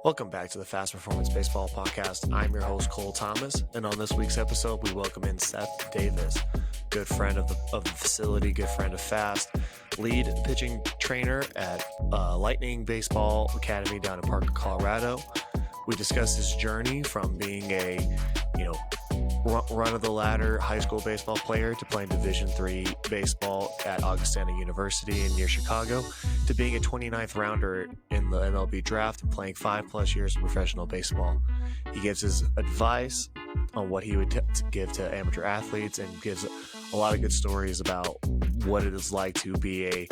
Welcome back to the Fast Performance Baseball Podcast. I'm your host, Cole Thomas, and on this week's episode, we welcome in Seth Davis, good friend of the facility, good friend of Fast, lead pitching trainer at Lightning Baseball Academy down in Parker, Colorado. We discuss his journey from being a, run-of-the-ladder high school baseball player to playing Division III baseball at Augustana University in near Chicago, to being a 29th rounder in the MLB Draft and playing 5+ years of professional baseball. He gives his advice on what he would give to amateur athletes and gives a lot of good stories about what it is like to be a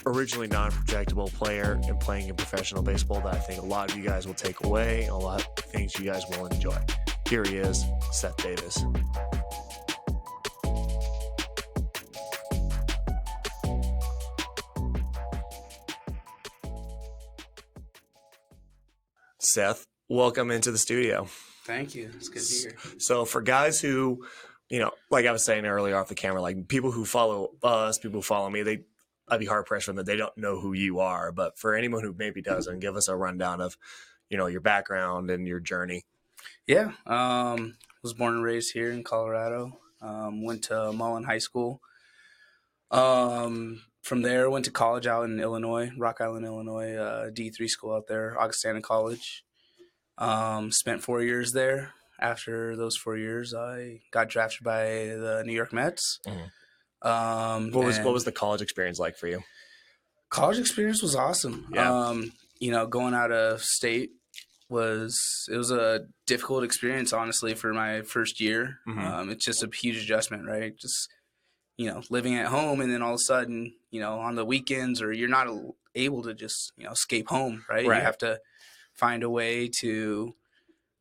originally non-projectable player and playing in professional baseball that I think a lot of you guys will take away and a lot of things you guys will enjoy. Here he is, Seth Davis. Seth, welcome into the studio. Thank you. It's good to be here. So for guys who, like I was saying earlier off the camera, like people who follow us, people who follow me, I'd be hard pressed for them that they don't know who you are. But for anyone who maybe doesn't, give us a rundown of, your background and your journey. Yeah. Was born and raised here in Colorado. Went to Mullen High School. From there, went to college out in Illinois, Rock Island, Illinois, D3 school out there, Augustana College. Spent 4 years there. After those 4 years, I got drafted by the New York Mets. Mm-hmm. What was the college experience like for you? College experience was awesome. Yeah. Going out of state was a difficult experience, honestly, for my first year. Mm-hmm. It's just a huge adjustment, right? Just, living at home and then all of a sudden, on the weekends or you're not able to just, escape home, right? You have to find a way to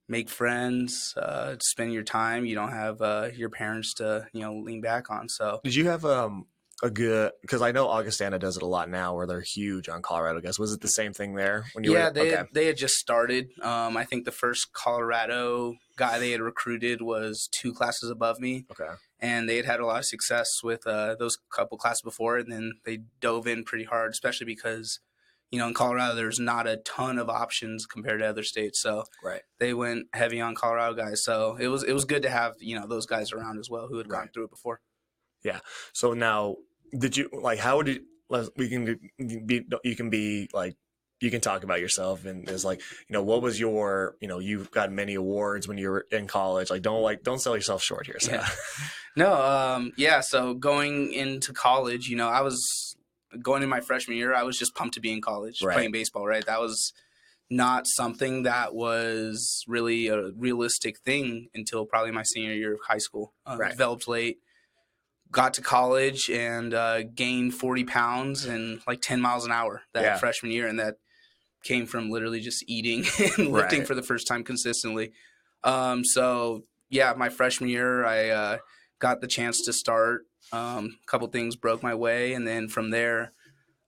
make friends, spend your time. You don't have your parents to, lean back on. So did you have a good, because I know Augustana does it a lot now where they're huge on Colorado, I guess. Was it the same thing there when you were? They had just started. I think the first Colorado guy they had recruited was 2 classes above me. Okay. And they had a lot of success with those couple classes before, and then they dove in pretty hard, especially because, in Colorado there's not a ton of options compared to other states. So they went heavy on Colorado guys. So it was good to have, those guys around as well who had gone through it before. Yeah. So now, did you how would you can talk about yourself and is what was your, you've got many awards when you were in college, don't sell yourself short here. So. Yeah. No. So going into college, I was going in my freshman year, I was just pumped to be in college playing baseball, right? That was not something that was really a realistic thing until probably my senior year of high school. Developed late. Got to college and gained 40 pounds and 10 miles an hour that freshman year. And that came from literally just eating and lifting for the first time consistently. My freshman year, I got the chance to start. A couple things broke my way. And then from there,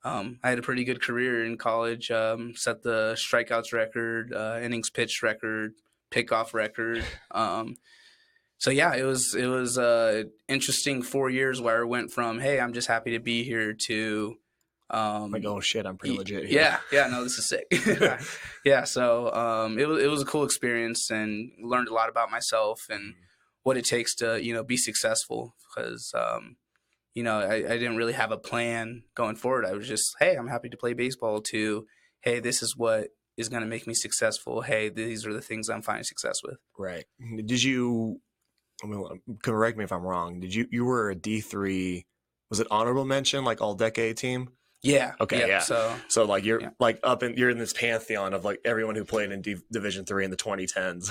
I had a pretty good career in college. Set the strikeouts record, innings pitched record, pickoff record. It was interesting 4 years where I went from, hey, I'm just happy to be here to oh shit, I'm pretty legit here. No, this is sick. So it was a cool experience and learned a lot about myself and what it takes to, be successful because I didn't really have a plan going forward. I was just, hey, I'm happy to play baseball to, hey, this is what is going to make me successful. Hey, these are the things I'm finding success with. Right. Did you, correct me if I'm wrong, you were a D3, was it honorable mention, all decade team? Yeah. Okay. Yeah. So you're you're in this pantheon of everyone who played in Division III in the 2010s.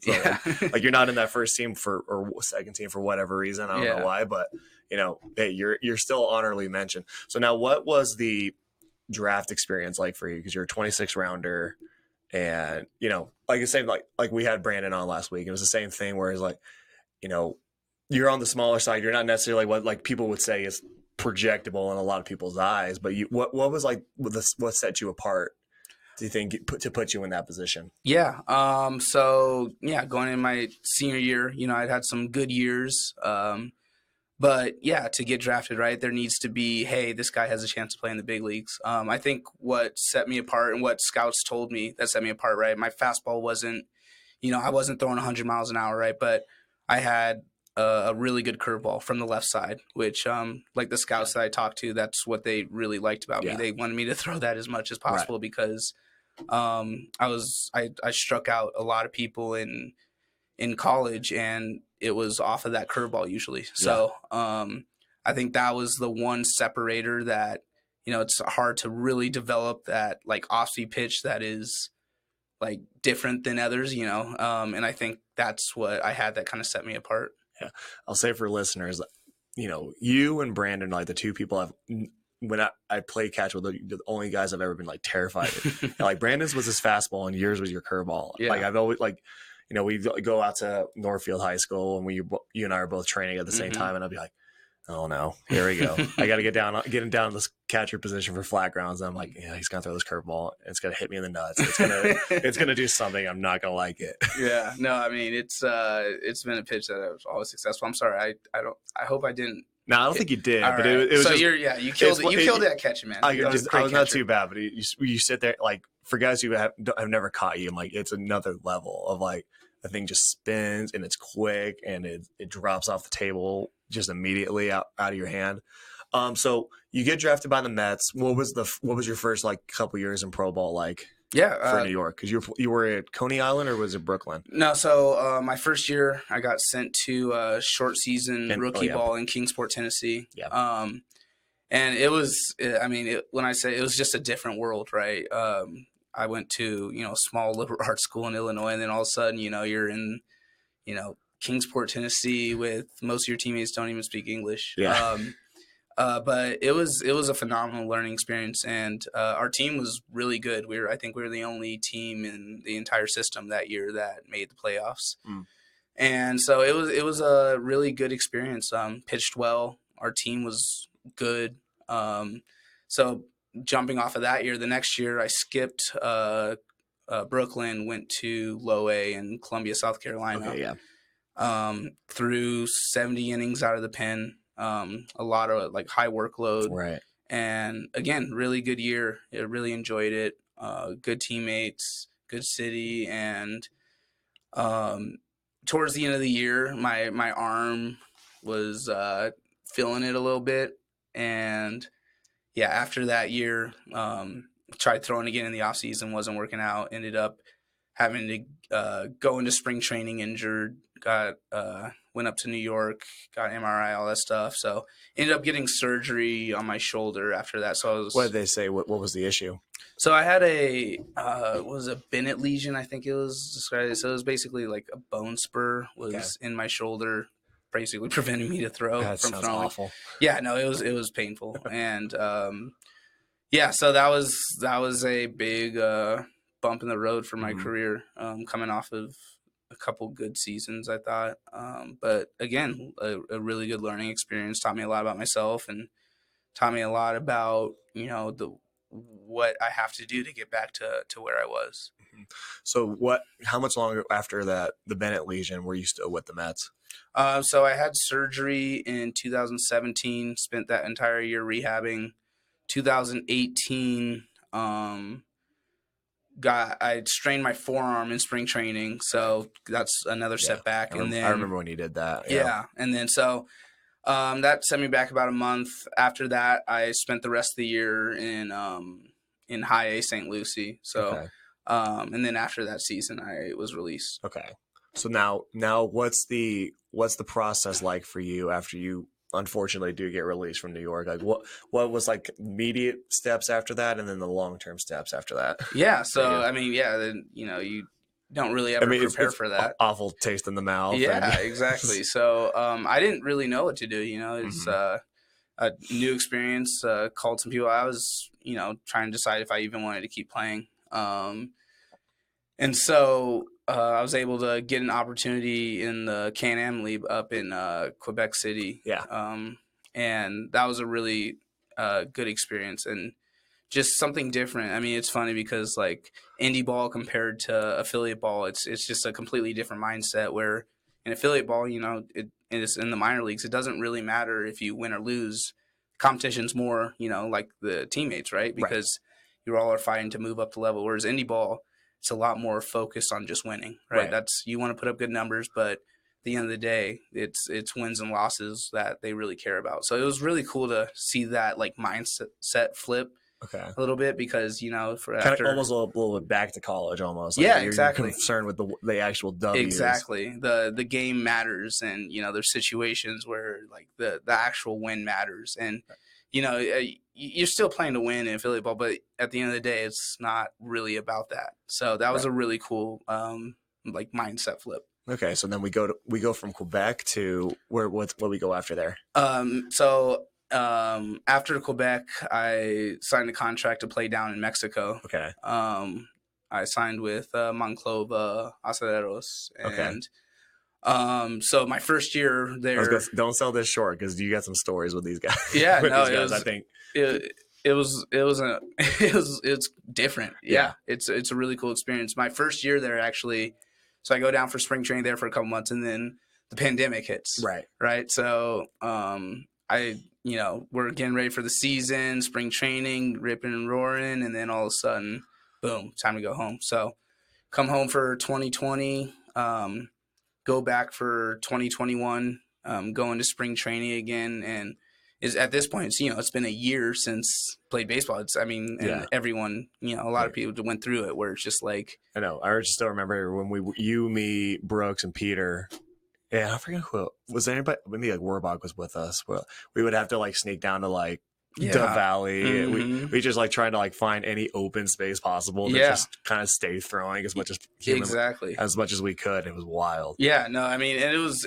Yeah. You're not in that first team or second team for whatever reason. I don't know why, but hey, you're still honorably mentioned. So now, what was the draft experience like for you? Because you're a 26 rounder, and like the same like we had Brandon on last week. It was the same thing where it's you're on the smaller side. You're not necessarily what people would say is projectable in a lot of people's eyes, but what was what set you apart, do you think, to put you in that position? Going in my senior year, I'd had some good years. But yeah, to get drafted, right, there needs to be, hey, this guy has a chance to play in the big leagues. I think what set me apart and what scouts told me that set me apart, right, my fastball wasn't, I wasn't throwing 100 miles an hour, right, but I had a really good curveball from the left side, which, like the scouts that I talked to, that's what they really liked about me. They wanted me to throw that as much as possible because I struck out a lot of people in college, and it was off of that curveball usually. So I think that was the one separator that, it's hard to really develop that like off-speed pitch that is like different than others, and I think that's what I had that kind of set me apart. Yeah. I'll say for listeners, you and Brandon, like the two people when I play catch with the only guys I've ever been like terrified of. Like Brandon's was his fastball and yours was your curveball. Yeah. Like I've always like, we go out to Northfield High School and you and I are both training at the same time, and I'll be like, oh no, here we go. I got to get him down to this catcher position for flat grounds. And I'm like, yeah, he's gonna throw this curveball. It's gonna hit me in the nuts. It's gonna do something. I'm not gonna like it. Yeah, no, I mean it's been a pitch that I was always successful. I'm sorry, I hope I didn't. No, I don't think you did. But right. it was so just, you killed it. You killed that catcher, man. I was not too bad, but you sit there like for guys who have never caught you. I'm like, it's another level of like the thing just spins and it's quick and it drops off the table just immediately out of your hand. So you get drafted by the Mets. What was your first like couple years in pro ball like? Yeah, for New York, because you were at Coney Island or was it Brooklyn? No, so my first year I got sent to short season rookie ball in Kingsport, Tennessee. Yeah. And it was, when I say it was just a different world, right? I went to a small liberal arts school in Illinois, and then all of a sudden, you're in, Kingsport, Tennessee, with most of your teammates don't even speak English. Yeah. But it was a phenomenal learning experience, and our team was really good. I think we were the only team in the entire system that year that made the playoffs, and so it was a really good experience. Pitched well, our team was good. So jumping off of that year, the next year I skipped Brooklyn, went to Low A in Columbia, South Carolina. Okay, yeah. Threw 70 innings out of the pen. A lot of like high workload, right? And again, really good year. I really enjoyed it. Good teammates, good city, and towards the end of the year, my arm was feeling it a little bit, and yeah, after that year, tried throwing again in the off season, wasn't working out. Ended up having to go into spring training injured. Went up to New York, got MRI, all that stuff. So ended up getting surgery on my shoulder after that. So what did they say? What was the issue? So I had a Bennett lesion, I think it was described. So it was basically like a bone spur was in my shoulder, basically preventing me to throw from throwing. Awful. Yeah, no, it was painful, and so that was a big bump in the road for my career, coming off of a couple good seasons, I thought. But again, a really good learning experience. Taught me a lot about myself and taught me a lot about, what I have to do to get back to where I was. So how much longer after the Bennett lesion were you still with the Mets? So I had surgery in 2017, spent that entire year rehabbing. 2018, I strained my forearm in spring training, so that's another setback. I remember when you did that. Yeah, and then so that set me back about a month. After that, I spent the rest of the year in High A St. Lucie. So, and then after that season, I was released. Okay. So now what's the process like for you after you unfortunately do get released from New York? Like what was like immediate steps after that, and then the long-term steps after that? Yeah. So then you don't really ever prepare for that. Awful taste in the mouth. Yeah, exactly. So I didn't really know what to do. It's a new experience. Called some people. I was trying to decide if I even wanted to keep playing. And so I was able to get an opportunity in the Can-Am League up in Quebec City. Yeah. And that was a really good experience and just something different. I mean, it's funny because like indie ball compared to affiliate ball, it's just a completely different mindset where in affiliate ball, it's in the minor leagues. It doesn't really matter if you win or lose. Competition's more, like the teammates, right? Because you all are fighting to move up the level. Whereas indie ball, it's a lot more focused on just winning, right? You want to put up good numbers, but at the end of the day, it's wins and losses that they really care about. So it was really cool to see that like mindset flip a little bit, because for kind of almost a little bit back to college almost. Like you're concerned with the actual W's. Exactly. The game matters, and there's situations where like the actual win matters, and you're still playing to win in affiliate ball, but at the end of the day, it's not really about that. So that was a really cool like mindset flip. Okay, so then we go from Quebec to what we go after there? After Quebec, I signed a contract to play down in Mexico. Okay. I signed with Monclova Acereros, and so my first year there. Don't sell this short, because you got some stories with these guys. Yeah, no, I think it's different. Yeah. It's a really cool experience. My first year there, actually. So I go down for spring training there for a couple months, and then the pandemic hits. Right. So we're getting ready for the season, spring training, ripping and roaring, and then all of a sudden, boom, time to go home. So come home for 2020, go back for 2021, go into spring training again, and at this point, it's been a year since played baseball. And everyone, a lot of people went through it, where it's just like, I know. I just still remember when you, me, Brooks, and Peter. Yeah, I forget who was. Anybody? Maybe like Warbach was with us. Well, we would have to like sneak down to like the valley. Mm-hmm. We just like trying to like find any open space possible to just kind of stay throwing as much as as much as we could. It was wild. Yeah, no, and it was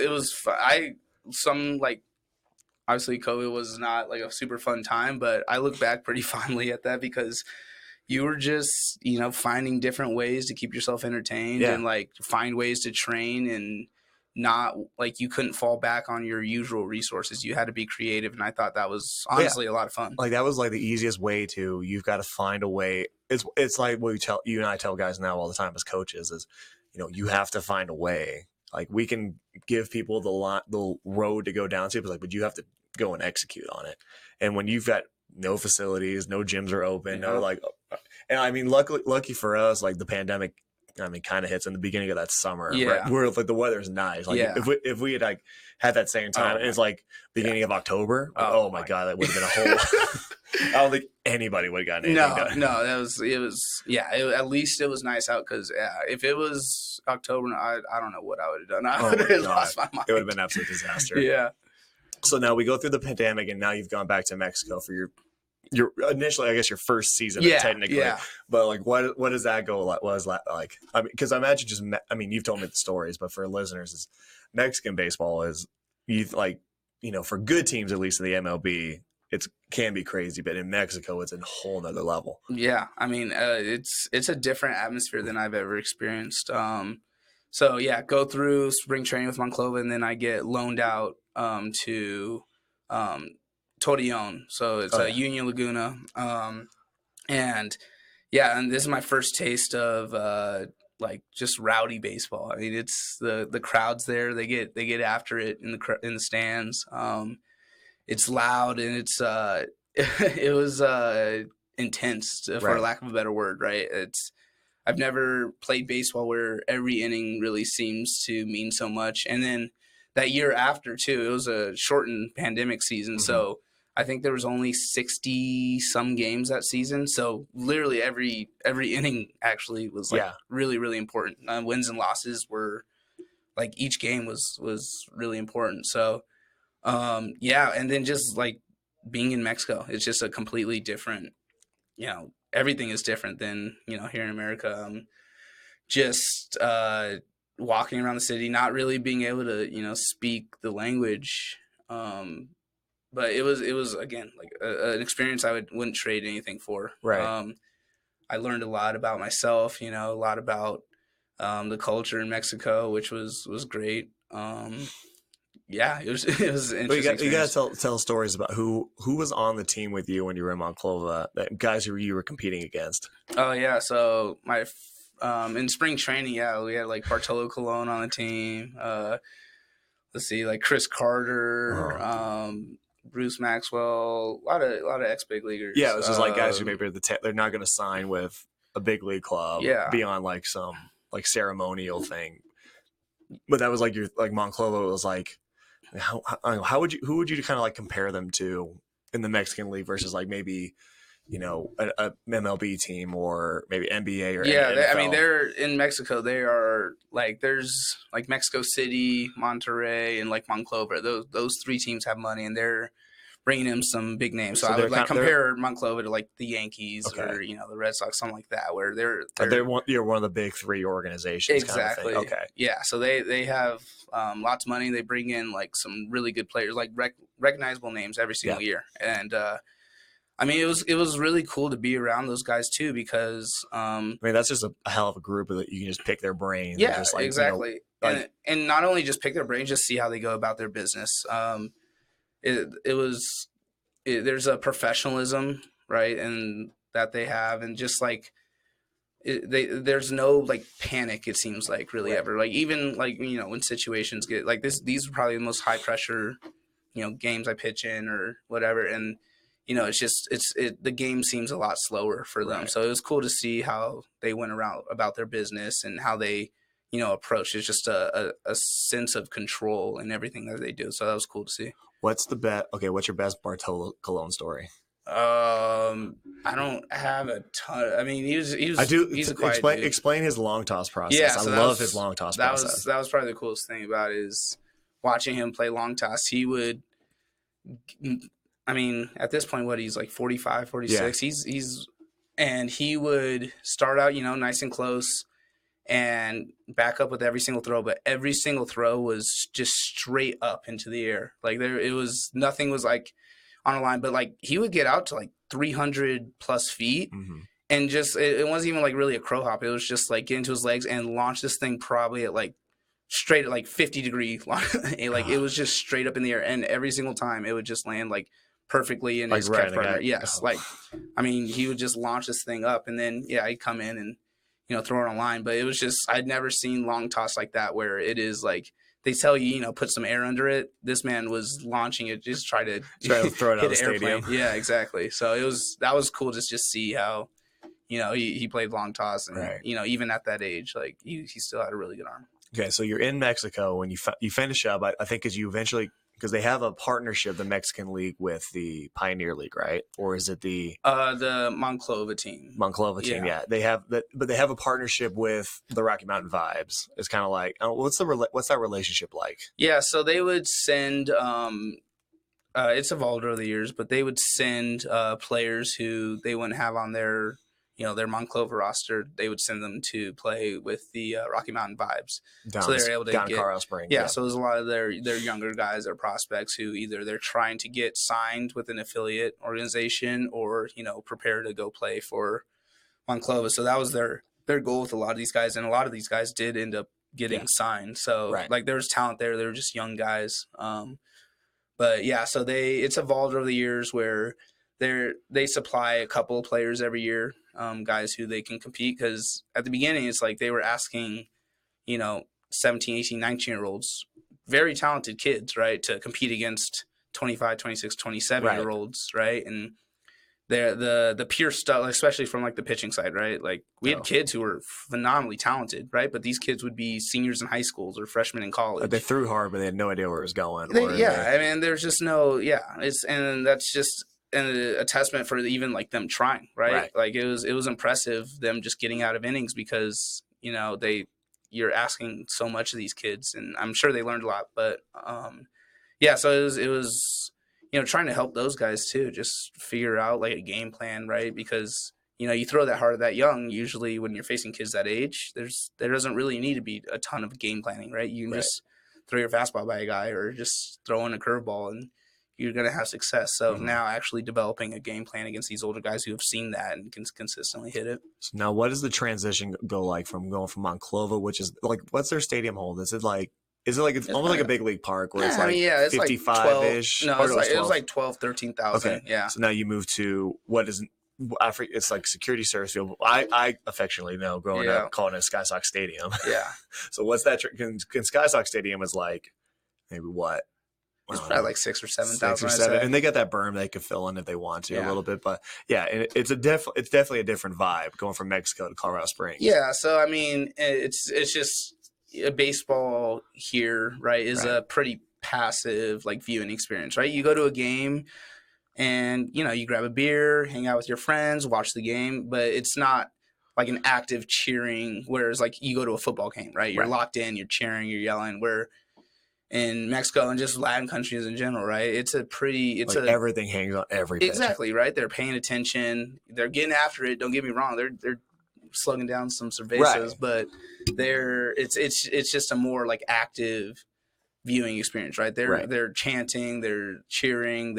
obviously COVID was not like a super fun time, but I look back pretty fondly at that, because you were just, finding different ways to keep yourself entertained and like find ways to train, and not like you couldn't fall back on your usual resources. You had to be creative. And I thought that was honestly a lot of fun. Like that was like the easiest way you've got to find a way. It's like what you and I tell guys now all the time as coaches is, you have to find a way. Like we can give people the road to go down to, but you have to go and execute on it. And when you've got no facilities, no gyms are open, and lucky for us, like the pandemic, kind of hits in the beginning of that summer. Yeah. Right? Where like the weather's nice. Like if we had like had that same time, and it's like beginning of October. Oh my God, that would have been a whole. I don't think anybody would have gotten anything done. No, at least it was nice out, because if it was October, I don't know what I would have done. I would have lost my mind. It would have been an absolute disaster. Yeah. So now we go through the pandemic, and now you've gone back to Mexico for your initially, I guess, your first season, technically. Yeah. But like, what does that go like? What is that like? I mean, because I imagine you've told me the stories, but for listeners, Mexican baseball is for good teams, at least in the MLB, it can be crazy, but in Mexico, it's a whole nother level. Yeah, it's a different atmosphere than I've ever experienced. So yeah, go through spring training with Monclova, and then I get loaned out to Torreon. So it's Union Laguna. And this is my first taste of just rowdy baseball. I mean, it's the crowds there. They get after it in the stands. It's loud, and it's it was intense, for lack of a better word, right? I've never played baseball where every inning really seems to mean so much. And then that year after too, it was a shortened pandemic season. Mm-hmm. So I think there was only 60 some games that season. So literally every inning actually was really, really important. Wins and losses were like, each game was really important. So and then just like being in Mexico, it's just a completely different, everything is different than, here in America. Just walking around the city, not really being able to, speak the language. But it was again, like an experience I wouldn't trade anything for. Right. I learned a lot about myself, a lot about the culture in Mexico, which was great. It was interesting. You got to tell stories about who was on the team with you when you were in Monclova, guys who you were competing against. Oh yeah, so my in spring training, we had like Bartolo Colon on the team. let's see, like Chris Carter, Bruce Maxwell, a lot of ex big leaguers. Yeah, it was just like guys who maybe they're not going to sign with a big league club beyond like some like ceremonial thing. But that was like like Monclova was like, how would you, who would you kind of like compare them to in the Mexican league versus like maybe, a MLB team or maybe NBA or I mean, they're in Mexico. They are like, there's like Mexico City, Monterrey, and like Monclova. Those three teams have money, and they're bringing in some big names. So I would like compare Monclova to like the Yankees or the Red Sox, something like that, where they're one of the big three organizations. Exactly. Kind of thing. Okay. Yeah. So they have lots of money. They bring in like some really good players, like recognizable names every single year, and I mean, it was really cool to be around those guys too, because I mean, that's just a hell of a group that you can just pick their brains. Yeah, and just, like, exactly. And not only just pick their brains, just see how they go about their business. There's a professionalism, right, and that they have, and just like there's no like panic. It seems like really ever, like even like when situations get like this, these are probably the most high pressure games I pitch in or whatever, and it's just the game seems a lot slower for them. So it was cool to see how they went around about their business and how they approach. It's just a sense of control in everything that they do. So that was cool to see. What's your best Bartolo Colon story? I don't have a ton. I mean, he's a quiet dude. Explain his long toss process. Yeah, so I love his long toss process. That was probably the coolest thing about it, is watching him play long toss. He would, I mean, at this point, he's like 45, 46. Yeah. And he would start out, nice and close and back up with every single throw. But every single throw was just straight up into the air. Like nothing was like on a line, but like he would get out to like 300 plus feet. Mm-hmm. And just, it wasn't even like really a crow hop. It was just like get into his legs and launch this thing probably at like straight at like 50-degree. Like it was just straight up in the air. And every single time it would just land like perfectly in his catch partner. Yes. Like, I mean, he would just launch this thing up and then, I'd come in and, throw it on line. But it was just, I'd never seen long toss like that, where it is like, they tell you, put some air under it. This man was launching it, just try to throw it out of the stadium. Yeah, exactly. So that was cool to just see how, he played long toss and, even at that age, like he still had a really good arm. Okay. So you're in Mexico when you finish up, I think as you eventually, because they have a partnership, the Mexican League with the Pioneer League, right? Or is it the Monclova team? Monclova team, yeah. They have that, but they have a partnership with the Rocky Mountain Vibes. It's kind of like, what's that relationship like? Yeah, so they would send. It's evolved over the years, but they would send players who they wouldn't have on their their Monclova roster. They would send them to play with the Rocky Mountain Vibes. So they're able to get Colorado Springs. Yeah, so there's a lot of their younger guys, their prospects, who either they're trying to get signed with an affiliate organization or prepare to go play for Monclova. So that was their goal with a lot of these guys, and a lot of these guys did end up getting signed. So like there's talent there. They were just young guys. But yeah, so it's evolved over the years where they supply a couple of players every year, guys who they can compete, because at the beginning it's like they were asking 17, 18, 19-year-olds, very talented kids, right, to compete against 25, 26, 27-year-olds, right? And the pure stuff, especially from like the pitching side, right? Like we had kids who were phenomenally talented, right? But these kids would be seniors in high schools or freshmen in college. They threw hard, but they had no idea where it was going. I mean, there's just and that's just a testament for even like them trying, right? Like it was impressive, them just getting out of innings, because you're asking so much of these kids, and I'm sure they learned a lot. But so it was trying to help those guys too, just figure out like a game plan, right? Because you throw that hard that young, usually when you're facing kids that age, there doesn't really need to be a ton of game planning, right? You can just throw your fastball by a guy or just throw in a curveball and you're going to have success. So now actually developing a game plan against these older guys who have seen that and can consistently hit it. So now what does the transition go like from going from Monclova, which is like, what's their stadium hold? Is it like it's almost like a big league park where it's like 55-ish? No, it was like 12, 13,000. Okay. Yeah. So now you move to what is, I forget, it's like Security Service Field. I affectionately know growing up calling it Sky Sox Stadium. Yeah. So what's that? Sky Sox Stadium is like, maybe what? It's probably like 6 or 7,000. 6 or 7, and they got that berm they could fill in if they want to a little bit. But yeah, it's definitely a different vibe going from Mexico to Colorado Springs. Yeah, so I mean, it's just baseball here, right? Is a pretty passive like viewing experience, right? You go to a game, and you grab a beer, hang out with your friends, watch the game, but it's not like an active cheering. Whereas like you go to a football game, right? You're locked in, you're cheering, you're yelling. Where in Mexico and just Latin countries in general, right? Everything hangs on every pitch. Exactly, right? They're paying attention. They're getting after it. Don't get me wrong. They're slugging down some cervezas, but it's just a more like active viewing experience, right? They're chanting, they're cheering.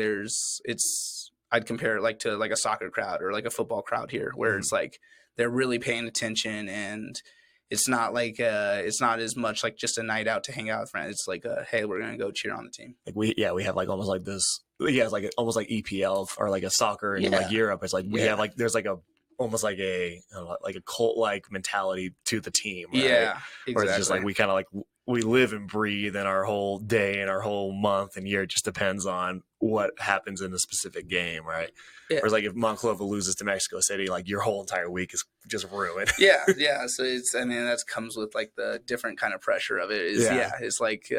I'd compare it like to like a soccer crowd or like a football crowd here, where it's like they're really paying attention, and it's not like it's not as much like just a night out to hang out with friends. It's like hey, we're gonna go cheer on the team. Like we have like almost like this. Yeah, it's like almost like EPL or like a soccer in like Europe. It's like we have like there's like a almost like a I don't know, like a cult like mentality to the team. Right? Yeah, exactly. Or it's just like we kind of like we live and breathe, and our whole day and our whole month and year just depends on what happens in a specific game, right? Yeah. Whereas like if Monclova loses to Mexico City, like your whole entire week is just ruined. yeah. So that comes with like the different kind of pressure of it. It's like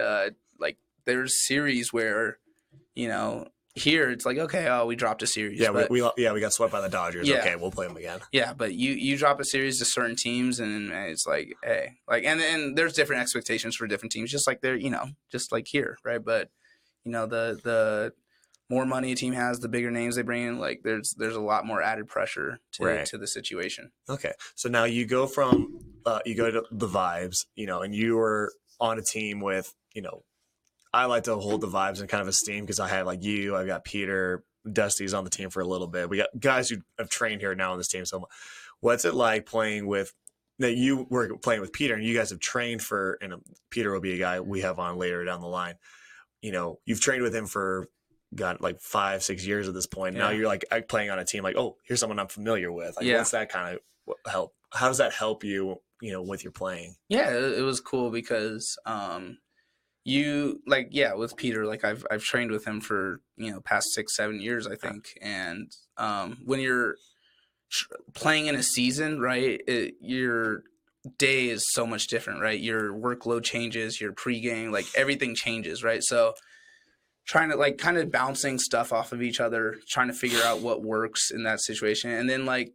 there's series where, here it's like, okay, we dropped a series. Yeah, but we got swept by the Dodgers. Yeah. Okay, we'll play them again. Yeah, but you drop a series to certain teams, and it's like, hey, like, and there's different expectations for different teams, just like there, just like here, right? But the more money a team has, the bigger names they bring in. Like there's a lot more added pressure to the situation. Okay, so now you go from you go to the Vibes, and you were on a team with I like to hold the Vibes in kind of esteem because I have like you, I've got Peter, Dusty's on the team for a little bit. We got guys who have trained here now on this team. So what's it like playing with that? You were playing with Peter and you guys have trained for, and Peter will be a guy we have on later down the line. You've trained with him for like 5-6 years at this point. Yeah. Now you're like playing on a team like, oh, here's someone I'm familiar with. Like, what's that kind of help? How does that help you, with your playing? Yeah, it was cool because, with Peter, like I've trained with him for past 6-7 years, I think. And when you're playing in a season, right, your day is so much different, right? Your workload changes, your pregame, like everything changes, right? So trying to like kind of bouncing stuff off of each other, trying to figure out what works in that situation, and then like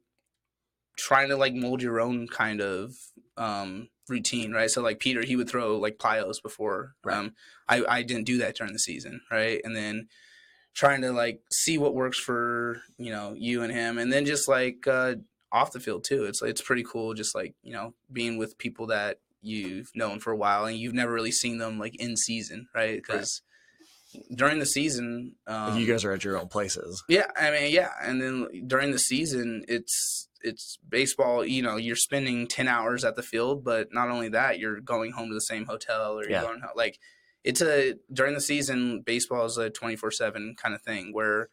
trying to like mold your own kind of routine, right? So like Peter, he would throw like plyos before. Right. I didn't do that during the season, right? And then trying to like see what works for you and him, and then just like off the field too. It's pretty cool, just like being with people that you've known for a while and you've never really seen them like in season, right? Because during the season, you guys are at your own places. Yeah, I mean, yeah, and then during the season, it's baseball. You're spending 10 hours at the field, but not only that, you're going home to the same hotel, or you're going home. Like during the season, baseball is a 24/7 kind of thing. Where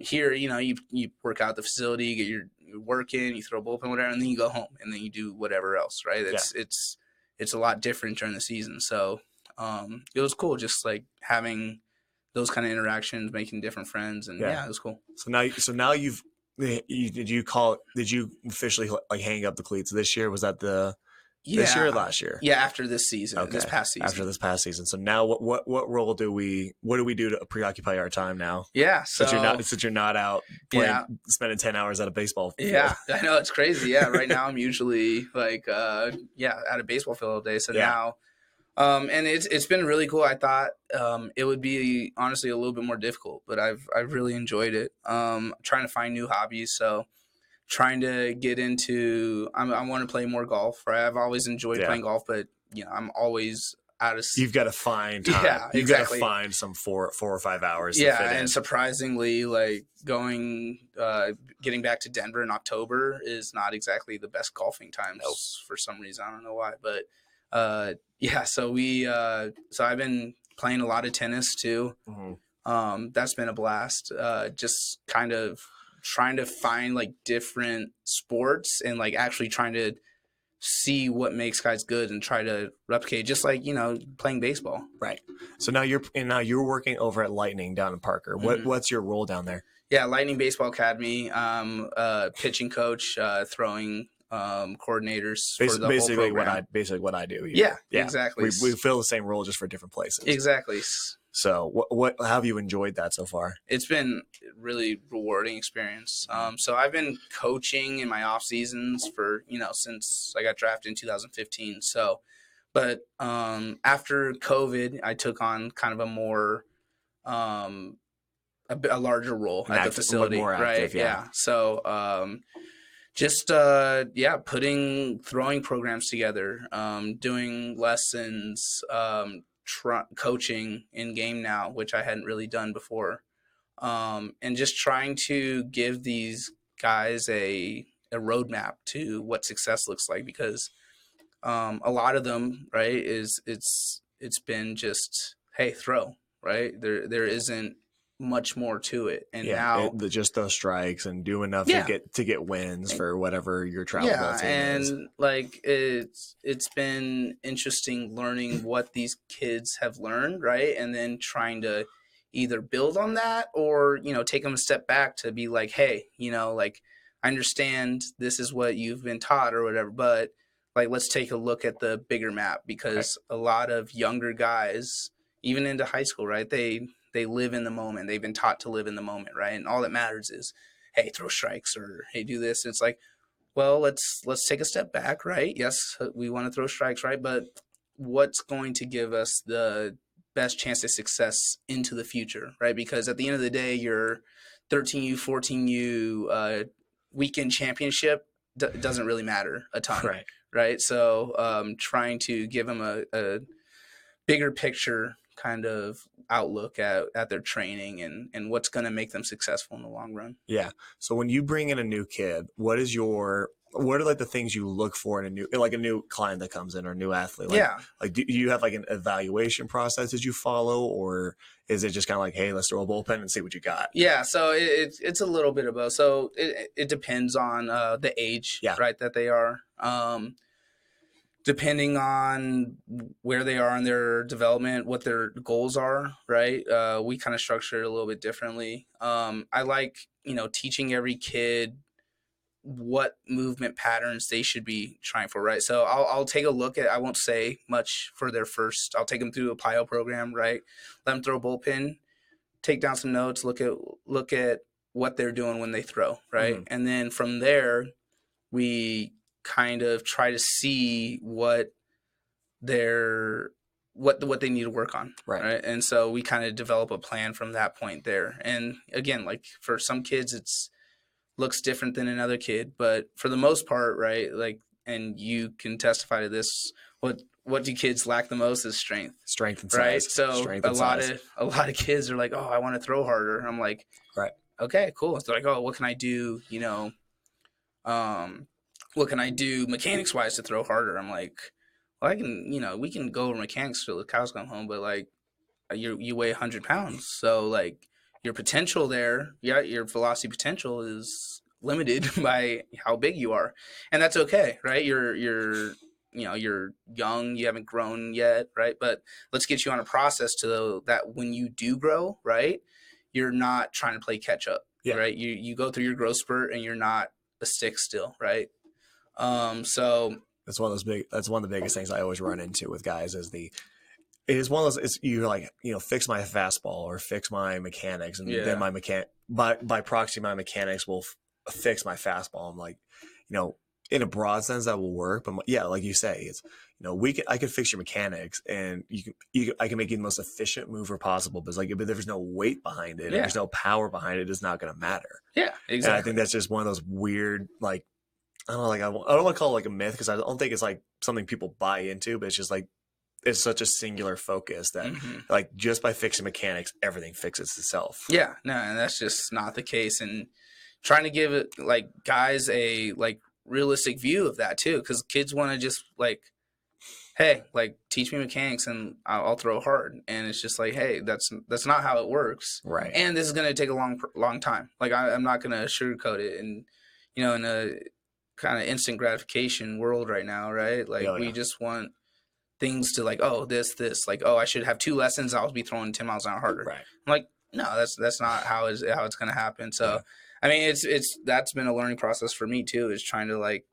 here, you work out at the facility, you get your work in, you throw a bullpen, whatever, and then you go home, and then you do whatever else, right? It's a lot different during the season, so. It was cool just like having those kind of interactions, making different friends, and it was cool. So now did you officially like hang up the cleats this year? Was that this year or last year? Yeah, after this season, this past season. After this past season. So now what role do we do to preoccupy our time now? Yeah. Since you're not out playing, spending 10 hours at a baseball field. Yeah, I know, it's crazy. Yeah. Right now I'm usually like at a baseball field all day. So now and it's been really cool. I thought it would be honestly a little bit more difficult, but I've really enjoyed it. Trying to find new hobbies, so trying to get into. I want to play more golf. Right, I've always enjoyed playing golf, but I'm always out of. You've got to find time. Yeah, you've got to find some 4 or 5 hours. Yeah, to fit in. Surprisingly, like getting back to Denver in October is not exactly the best golfing times for some reason. I don't know why, but. So I've been playing a lot of tennis too. Mm-hmm. That's been a blast. Just kind of trying to find like different sports and like actually trying to see what makes guys good and try to replicate, just like, playing baseball. Right. So now you're working over at Lightning down in Parker. What's your role down there? Yeah, Lightning Baseball Academy, pitching coach, throwing coordinators for the whole program. Basically what I do here. Yeah, exactly. We fill the same role just for different places. Exactly. So what how have you enjoyed that so far? It's been a really rewarding experience. So I've been coaching in my off seasons for, since I got drafted in 2015. So, but after COVID, I took on kind of a more a larger role at the facility, more active, right? Yeah. So throwing programs together, doing lessons, coaching in game now, which I hadn't really done before, and just trying to give these guys a roadmap to what success looks like, because a lot of them, right, it's been just, hey, throw, right? There isn't much more to it, and now just those strikes and do enough to get wins for whatever your travel ball team is. And like it's been interesting learning what these kids have learned, right, and then trying to either build on that or take them a step back to be like, hey, like, I understand this is what you've been taught or whatever, but like, let's take a look at the bigger map, because a lot of younger guys, even into high school, right, they live in the moment. They've been taught to live in the moment, right? And all that matters is, hey, throw strikes, or hey, do this. And it's like, well, let's take a step back, right? Yes, we want to throw strikes, right? But what's going to give us the best chance of success into the future, right? Because at the end of the day, your 13U, 14U weekend championship doesn't really matter a ton, right? So trying to give them a bigger picture kind of outlook at their training and what's going to make them successful in the long run. Yeah. So when you bring in a new kid, what are like the things you look for in a new client that comes in, or a new athlete? Like, do you have like an evaluation process that you follow, or is it just kind of like, hey, let's throw a bullpen and see what you got? Yeah. So it's a little bit of both. So it depends on the age, right, that they are. Depending on where they are in their development, what their goals are, right? We kind of structure it a little bit differently. I like, teaching every kid what movement patterns they should be trying for, right? So I'll take a look at, I won't say much for their first, I'll take them through a PIO program, right? Let them throw a bullpen, take down some notes, look at what they're doing when they throw, right? Mm-hmm. And then from there, we kind of try to see what they need to work on, right? And so we kind of develop a plan from that point there. And again, like, for some kids it's looks different than another kid, but for the most part, right, like, and you can testify to this, what do kids lack the most is strength and size, right? So a lot of kids are like, oh, I want to throw harder. I'm like, okay, cool. So like, oh, what can I do, what can I do mechanics wise to throw harder? I'm like, well, I can, we can go over mechanics till the cows come home, but like, you weigh 100 pounds. So like, your potential there, your velocity potential is limited by how big you are. And that's okay, right? You're young, you haven't grown yet, right? But let's get you on a process that when you do grow, right, you're not trying to play catch up, right? You go through your growth spurt and you're not a stick still, right? So that's one of the biggest things I always run into with guys is one of those, it's you're like, fix my fastball or fix my mechanics, and then my by proxy, my mechanics will fix my fastball. I'm like, in a broad sense that will work, but like you say, it's, I could fix your mechanics, and I can make you the most efficient mover possible, but if there's no weight behind it, there's no power behind it, it's not going to matter. Yeah, exactly. And I think that's just one of those weird, like, I don't know, like, I don't want to call it like a myth, because I don't think it's like something people buy into, but it's just like, it's such a singular focus that like, just by fixing mechanics, everything fixes itself. Yeah, no, and that's just not the case. And trying to give it, like, guys a like realistic view of that too, because kids want to just like, hey, like, teach me mechanics and I'll throw hard. And it's just like, hey, that's not how it works. Right. And this is going to take a long time. Like, I'm not going to sugarcoat it. And, in kind of instant gratification world right now, right? Like we just want things to like, oh, this, like, oh, I should have 2 lessons. I'll be throwing 10 miles an hour harder. Right. I'm like, no, that's not how it's going to happen. So, I mean, that's been a learning process for me too, is trying to like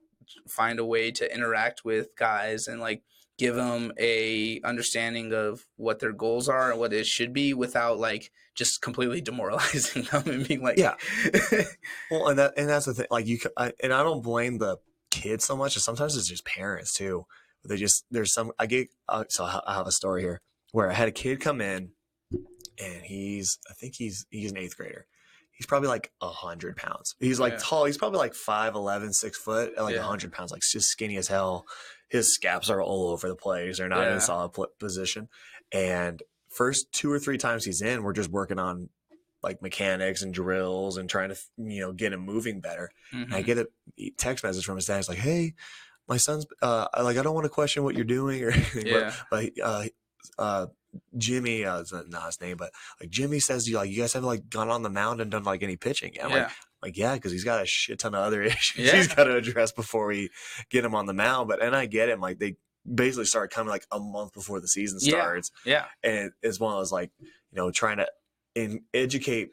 find a way to interact with guys and like give them a understanding of what their goals are and what it should be without like just completely demoralizing them and being like, well, and that's the thing. Like I don't blame the kids so much. Sometimes it's just parents too. There's some, so I have a story here where I had a kid come in and I think he's an 8th grader. He's probably like 100 pounds. He's like tall. He's probably like 5'11", 6 foot, at like 100 pounds, like just skinny as hell. His scaps are all over the place. They're not in a solid position. And first 2 or 3 times he's in, we're just working on like mechanics and drills and trying to, get him moving better. And I get a text message from his dad. He's like, hey, my son's like, I don't want to question what you're doing or anything, but Jimmy, it's not his name, but like Jimmy says, you guys haven't like gone on the mound and done like any pitching yet. I'm like, yeah, because he's got a shit ton of other issues he's got to address before we get him on the mound. And I get him, like they basically start coming like a month before the season starts. And it's one of those like, trying to educate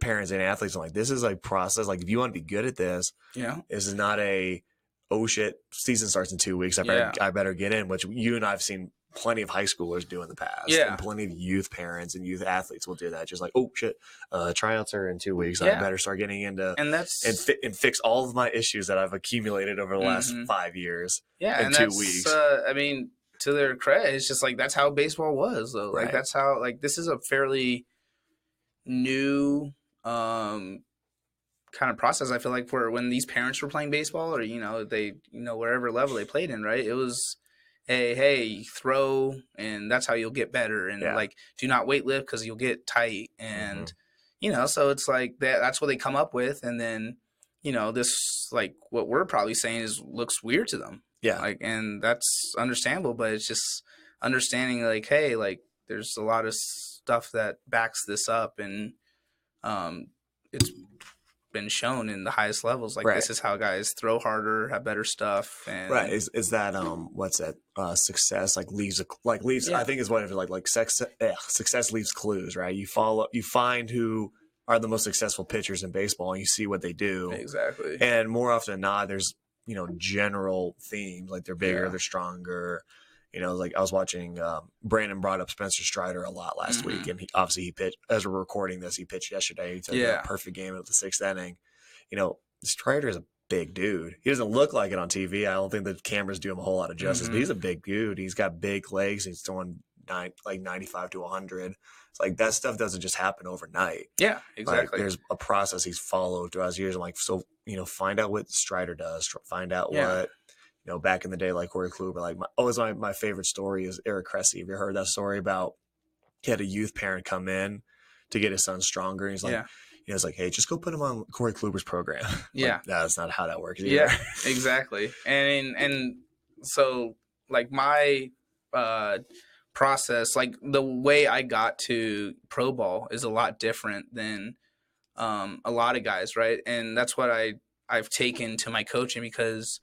parents and athletes on like, this is a process. Like if you want to be good at this, this is not a, oh shit, season starts in 2 weeks. I better get in, which you and I've seen plenty of high schoolers do in the past. And plenty of youth parents and youth athletes will do that. Just like, oh shit, tryouts are in 2 weeks. I better start getting into and fix all of my issues that I've accumulated over the last 5 years in 2 weeks. I mean, to their credit, it's just like that's how baseball was though. Like that's how this is a fairly new kind of process. I feel like for when these parents were playing baseball or they wherever level they played in, right, it was hey throw and that's how you'll get better, and like do not weight lift because you'll get tight, and so it's like that's what they come up with, and then this like what we're probably saying looks weird to them, like, and that's understandable, but it's just understanding like, hey, like there's a lot of stuff that backs this up, and it's been shown in the highest levels. Like this is how guys throw harder, have better stuff. And is that what's that success like leaves I think is what it is like success leaves clues, right? You find who are the most successful pitchers in baseball and you see what they do. Exactly. And more often than not, there's general themes, like they're bigger, they're stronger. Like I was watching Brandon brought up Spencer Strider a lot last week, and he pitched, as we're recording this, he pitched yesterday. He took a perfect game of the 6th inning. Strider is a big dude. He doesn't look like it on TV. I don't think the cameras do him a whole lot of justice, but he's a big dude. He's got big legs. He's throwing 95 to 100. It's like that stuff doesn't just happen overnight. Yeah, exactly. Like, there's a process he's followed throughout his years. I'm like, so find out what Strider does. Find out what. Back in the day, like Corey Kluber, like my favorite story is Eric Cressy. Have you heard that story about he had a youth parent come in to get his son stronger? And he's like, it's like, hey, just go put him on Corey Kluber's program. Like, that's not how that works either. Yeah, exactly. And so like my process, like the way I got to pro ball is a lot different than a lot of guys, right? And that's what I've taken to my coaching, because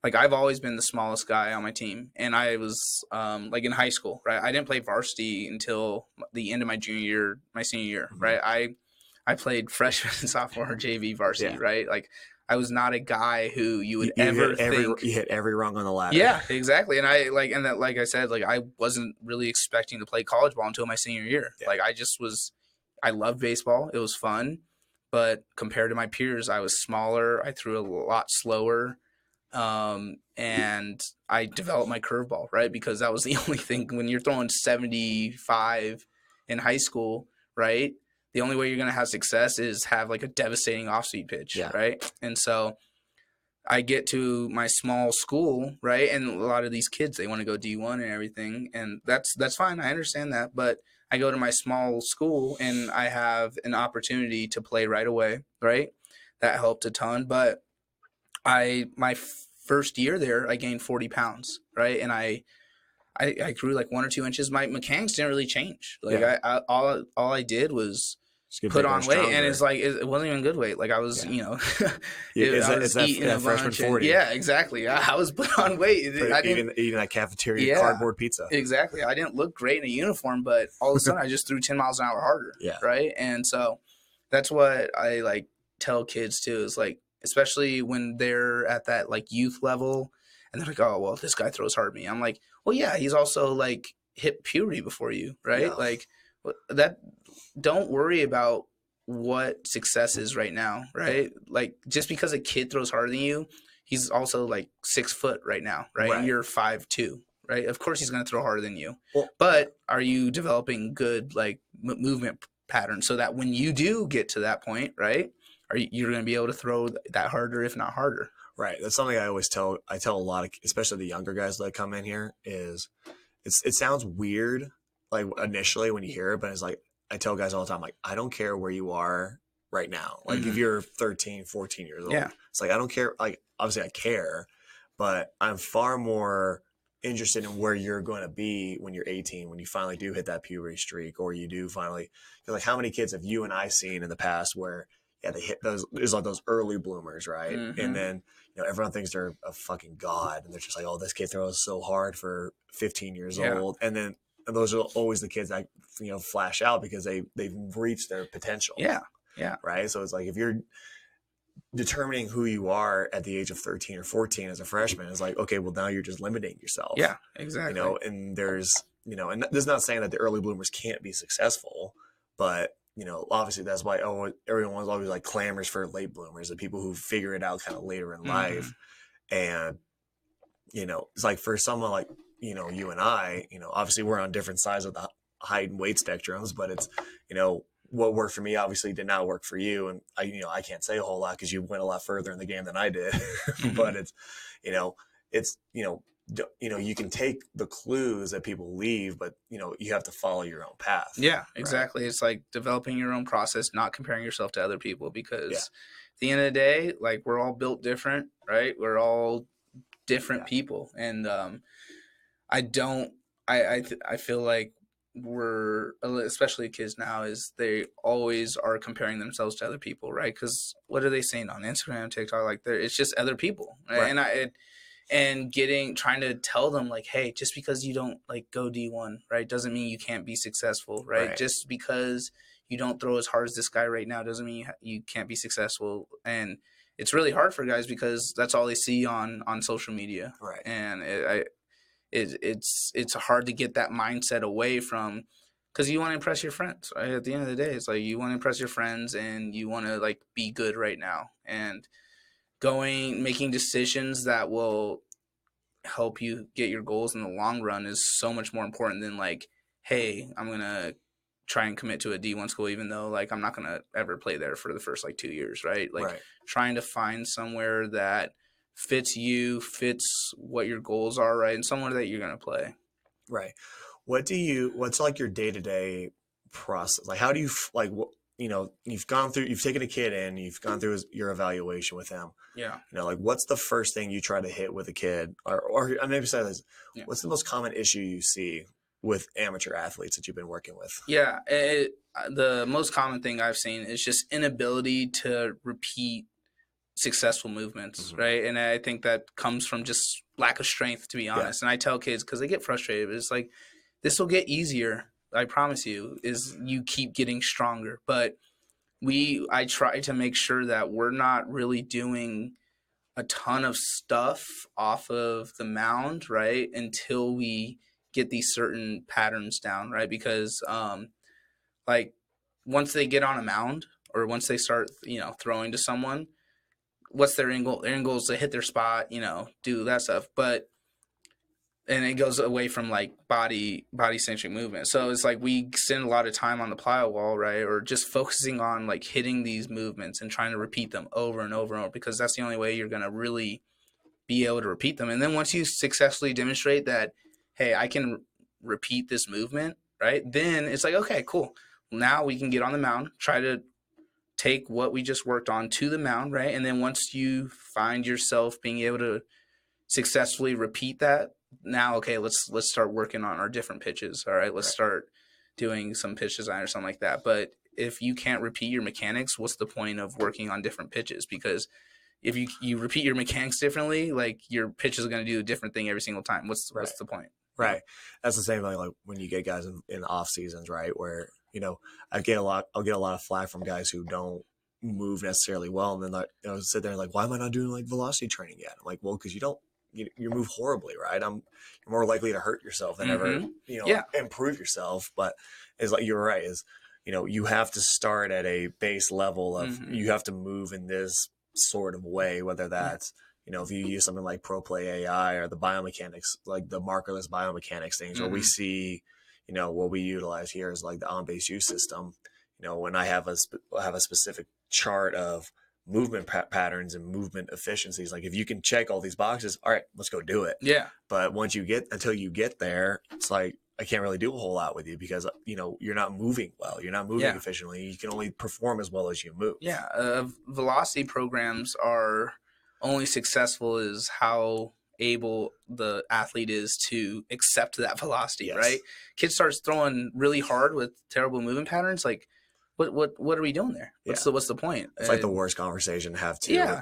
like I've always been the smallest guy on my team, and I was like in high school, right? I didn't play varsity until the end of my senior year, right? I played freshman and sophomore JV varsity, right? Like I was not a guy who you would ever think. You hit every rung on the ladder. Yeah, exactly. And like I said, like I wasn't really expecting to play college ball until my senior year. Like I loved baseball. It was fun, but compared to my peers, I was smaller. I threw a lot slower. And I developed my curveball, right? Because that was the only thing when you're throwing 75 in high school, right? The only way you're going to have success is have like a devastating off-speed pitch, right? And so I get to my small school, right? And a lot of these kids, they want to go D1 and everything. And that's fine. I understand that. But I go to my small school and I have an opportunity to play right away, right? That helped a ton. But my first year there, I gained 40 pounds, right? And I grew like 1 or 2 inches. My mechanics didn't really change. Like all I did was put on weight, and it's like it wasn't even good weight. Like I was, I was eating a freshman bunch. 40. Yeah, exactly. I was put on weight. I didn't eating that cafeteria cardboard pizza. Exactly. I didn't look great in a uniform, but all of a sudden I just threw 10 miles an hour harder. Yeah. Right. And so that's what I like tell kids too, is like, especially when they're at that like youth level, and they're like, oh well, this guy throws hard at me. I'm like, well, yeah, he's also like hit puberty before you, right? Yeah. Like that. Don't worry about what success is right now, right? Like just because a kid throws harder than you, he's also like 6 foot right now, right? And you're 5'2", right? Of course he's going to throw harder than you. Well, but are you developing good like movement patterns so that when you do get to that point, right, you're going to be able to throw that harder, if not harder? Right. That's something I always tell. I tell a lot of, especially the younger guys that come in here, is it sounds weird like initially when you hear it, but it's like, I tell guys all the time, like, I don't care where you are right now. Like, if you're 13, 14 years old, it's like, I don't care. Like, obviously I care, but I'm far more interested in where you're going to be when you're 18, when you finally do hit that puberty streak, or you do finally, like, how many kids have you and I seen in the past where, they hit those, there's like those early bloomers, right? And then, everyone thinks they're a fucking god, and they're just like, oh, this kid throws so hard for 15 years old. And then, and those are always the kids that, flash out because they've reached their potential. Yeah. Right. So it's like, if you're determining who you are at the age of 13 or 14 as a freshman, it's like, okay, well, now you're just limiting yourself. Yeah, exactly. And there's, and this is not saying that the early bloomers can't be successful, but, obviously that's why everyone's always like clamors for late bloomers, the people who figure it out kind of later in life. And, it's like for someone like, you and I, obviously we're on different sides of the height and weight spectrums, but it's, what worked for me obviously did not work for you. And I can't say a whole lot because you went a lot further in the game than I did, but it's, you can take the clues that people leave, but you have to follow your own path. Yeah, exactly. Right? It's like developing your own process, not comparing yourself to other people, because at the end of the day, like we're all built different, right? We're all different people. And, I feel like we're, especially kids now, is they always are comparing themselves to other people, right? Because what are they saying on Instagram, TikTok? Like, it's just other people, right? And trying to tell them like, hey, just because you don't like go D1, right, doesn't mean you can't be successful, right? Just because you don't throw as hard as this guy right now doesn't mean you can't be successful. And it's really hard for guys because that's all they see on social media, right? And it's hard to get that mindset away from, because you want to impress your friends, right? At the end of the day, it's like you want to impress your friends and you want to like be good right now, and making decisions that will help you get your goals in the long run is so much more important than like, hey, I'm gonna try and commit to a D1 school even though like I'm not gonna ever play there for the first like 2 years, right? Like trying to find somewhere that fits you, fits what your goals are, right? And somewhere that you're going to play. Right. What's like your day-to-day process? Like, how do you, like, you've taken a kid in, you've gone through your evaluation with him. Yeah. Like, what's the first thing you try to hit with a kid? Or maybe say this, what's the most common issue you see with amateur athletes that you've been working with? Yeah. The most common thing I've seen is just inability to repeat successful movements, right? And I think that comes from just lack of strength, to be honest. And I tell kids, because they get frustrated, but it's like, this will get easier, I promise you, is you keep getting stronger. But I try to make sure that we're not really doing a ton of stuff off of the mound, right, until we get these certain patterns down, right? Because like once they get on a mound, or once they start throwing to someone, what's their end goal? Their end goal is to hit their spot, do that stuff. And it goes away from like body centric movement. So it's like we spend a lot of time on the plyo wall, right? Or just focusing on like hitting these movements and trying to repeat them over and over and over, because that's the only way you're going to really be able to repeat them. And then once you successfully demonstrate that, hey, I can repeat this movement, right? Then it's like, okay, cool. Now we can get on the mound, try to take what we just worked on to the mound, right? And then once you find yourself being able to successfully repeat that, now, okay, let's start working on our different pitches. All right, let's start doing some pitch design or something like that. But if you can't repeat your mechanics, what's the point of working on different pitches? Because if you repeat your mechanics differently, like your pitch is going to do a different thing every single time. What's the point? Right. Yeah. That's the same thing like when you get guys in off seasons, right? Where, I'll get a lot of flack from guys who don't move necessarily well. And then sit there and like, why am I not doing like velocity training yet? I'm like, well, because you move horribly, right? You're more likely to hurt yourself than ever, improve yourself. But it's like, you're right, you have to start at a base level of, you have to move in this sort of way, whether that's, if you use something like Pro Play AI or the biomechanics, like the markerless biomechanics things, or we see, what we utilize here is like the on-base use system. When I have a specific chart of movement patterns and movement efficiencies, like if you can check all these boxes, all right, let's go do it. Yeah. But until you get there, it's like, I can't really do a whole lot with you because, you're not moving well. You're not moving efficiently. You can only perform as well as you move. Yeah. Velocity programs are only successful as how able the athlete is to accept that velocity, right? Kid starts throwing really hard with terrible movement patterns. Like, what are we doing there? What's the point? It's like the worst conversation to have too. Yeah.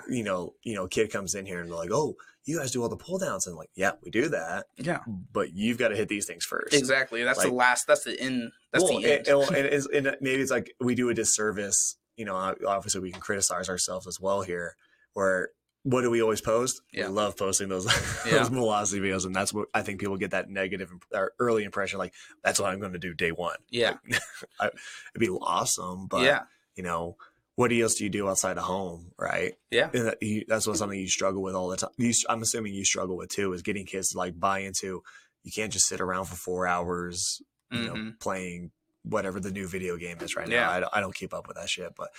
Kid comes in here and they're like, oh, you guys do all the pull downs, and like, yeah, we do that. Yeah. But you've got to hit these things first. Exactly. That's like, the end. That's the end. And maybe it's like we do a disservice. Obviously we can criticize ourselves as well here. Where what do we always post? Yeah. We love posting those velocity videos, and that's what I think people get that negative or early impression. Like, that's what I'm going to do day one. Yeah, like, it'd be awesome, but what else do you do outside of home, right? Yeah, and that's something you struggle with all the time. I'm assuming you struggle with too, is getting kids to like buy into. You can't just sit around for 4 hours, playing whatever the new video game is right now. I don't keep up with that shit, but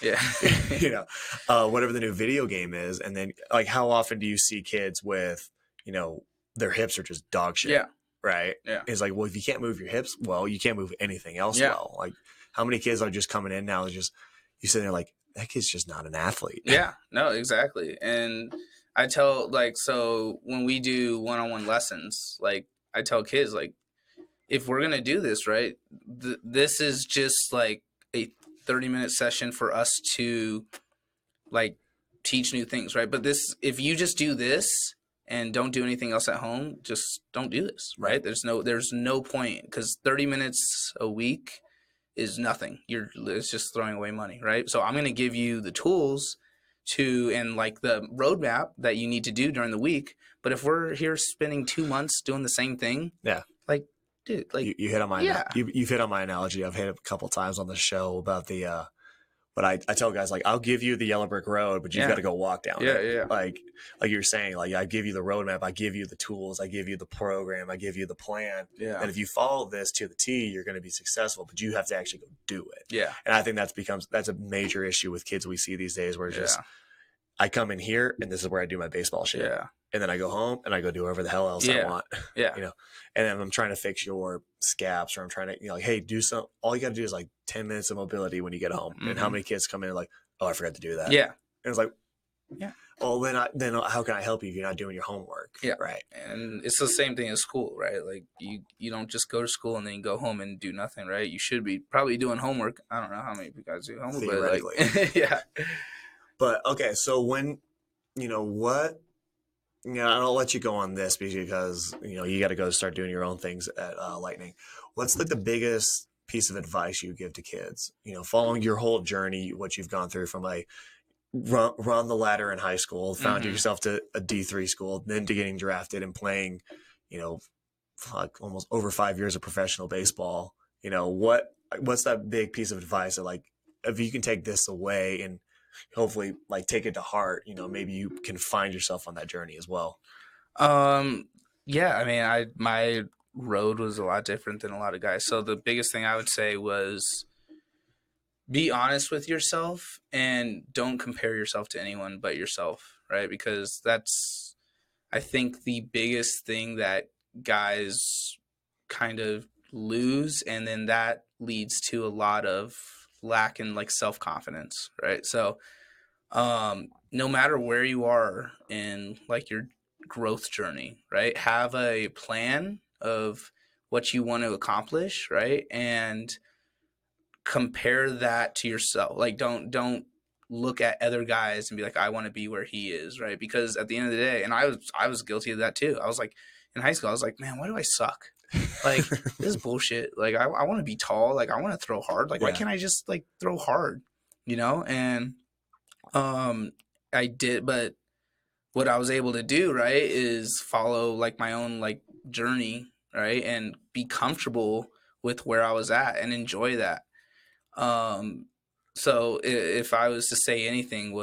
whatever the new video game is. And then like, how often do you see kids with, their hips are just dog shit? Yeah. Right. Yeah. It's like, well, if you can't move your hips, well, you can't move anything else. Well, like how many kids are just coming in now? Just, you sit there like, that kid's just not an athlete. Yeah, no, exactly. And I tell so when we do one-on-one lessons, like I tell kids, like, if we're going to do this, right, this is just like a 30-minute session for us to like teach new things, right? But if you just do this and don't do anything else at home, just don't do this, right? There's no point, because 30 minutes a week is nothing. It's just throwing away money, right? So I'm going to give you the tools and like the roadmap that you need to do during the week. But if we're here spending 2 months doing the same thing, like, dude, like you hit on my you've hit on my analogy. I've hit it a couple times on the show about the but I tell guys, like, I'll give you the yellow brick road, but you've got to go walk down it. Yeah. Like you're saying, like, I give you the roadmap, I give you the tools, I give you the program, I give you the plan. Yeah. And if you follow this to the T, you're going to be successful, but you have to actually go do it. Yeah. And I think that's a major issue with kids we see these days, where it's just, I come in here and this is where I do my baseball shit. Yeah. And then I go home and I go do whatever the hell else I want. Yeah. And then I'm trying to fix your scaps, or I'm trying to, like, hey, all you got to do is like 10 minutes of mobility when you get home. And how many kids come in like, oh, I forgot to do that. Yeah. And it's like, oh, then how can I help you if you're not doing your homework? Yeah. Right. And it's the same thing as school, right? Like you don't just go to school and then you go home and do nothing, right? You should be probably doing homework. I don't know how many of you guys do homework, theoretically. But like, yeah. But okay, so when, what, I'll let you go on this because, you got to go start doing your own things at Lightning. What's like the biggest piece of advice you give to kids, following your whole journey, what you've gone through from run the ladder in high school, found yourself to a D3 school, then to getting drafted and playing, like almost over 5 years of professional baseball. What's that big piece of advice that, like, if you can take this away and hopefully like take it to heart, maybe you can find yourself on that journey as well? Yeah, I mean, my road was a lot different than a lot of guys. So the biggest thing I would say was be honest with yourself and don't compare yourself to anyone but yourself, right? Because that's, I think, the biggest thing that guys kind of lose, and then that leads to a lot of lack in like self-confidence, right? So no matter where you are in like your growth journey, right, have a plan of what you want to accomplish, right, and compare that to yourself. Like, don't look at other guys and be like, I want to be where he is, right? Because at the end of the day, and I was guilty of that too. I was like, in high school, I was like, man, why do I suck? Like, this is bullshit. Like, I want to be tall. Like, I want to throw hard. Like, why can't I just like throw hard? You know? And I did, but what I was able to do, right, is follow like my own like journey, right, and be comfortable with where I was at and enjoy that. So if I was to say anything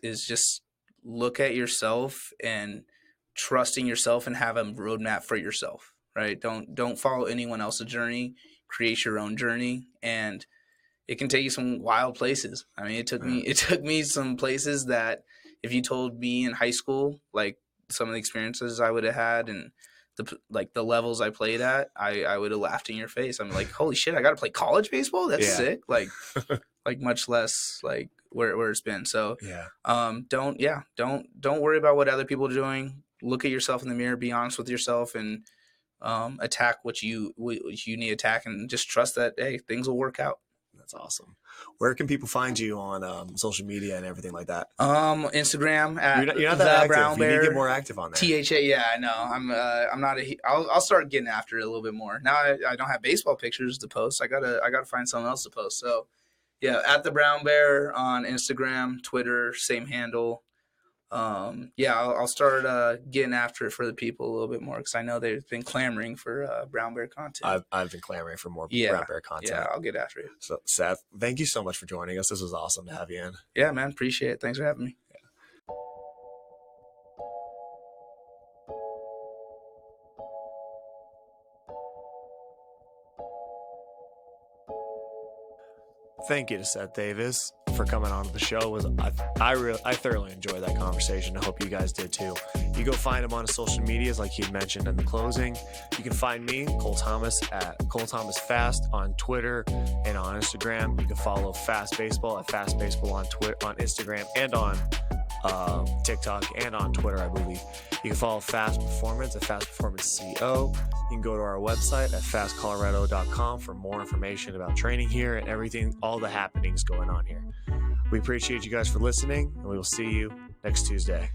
is just look at yourself and trusting yourself and have a roadmap for yourself, right? Don't follow anyone else's journey, create your own journey, and it can take you some wild places. I mean, it took me some places that if you told me in high school, like some of the experiences I would have had and the levels I played at, I would have laughed in your face. I'm like, holy shit, I got to play college baseball? That's sick. Like, like much less like where it's been. So don't worry about what other people are doing. Look at yourself in the mirror, be honest with yourself, and attack what you need to attack, and just trust that, hey, things will work out. That's awesome. Where can people find you on social media and everything like that? Instagram at you're not that active. Brown Bear. You need to get more active on there. THA, yeah, I know. I'm not I'll start getting after it a little bit more. Now I don't have baseball pictures to post. I gotta find something else to post. So yeah, at the Brown Bear on Instagram, Twitter, same handle. I'll start getting after it for the people a little bit more, because I know they've been clamoring for Brown Bear content. I've been clamoring for more Brown Bear content. Yeah, I'll get after it. So Seth, thank you so much for joining us. This was awesome to have you in. Yeah, man, appreciate it. Thanks for having me. Thank you to Seth Davis for coming on to the show. I thoroughly enjoyed that conversation. I hope you guys did too. You go find him on his social medias, like he mentioned in the closing. You can find me, Cole Thomas, at Cole Thomas Fast on Twitter and on Instagram. You can follow Fast Baseball at Fast Baseball on Instagram and on TikTok and on Twitter, I believe. You can follow Fast Performance at Fast Performance CO. You can go to our website at fastcolorado.com for more information about training here and everything, all the happenings going on here. We appreciate you guys for listening, and we will see you next Tuesday.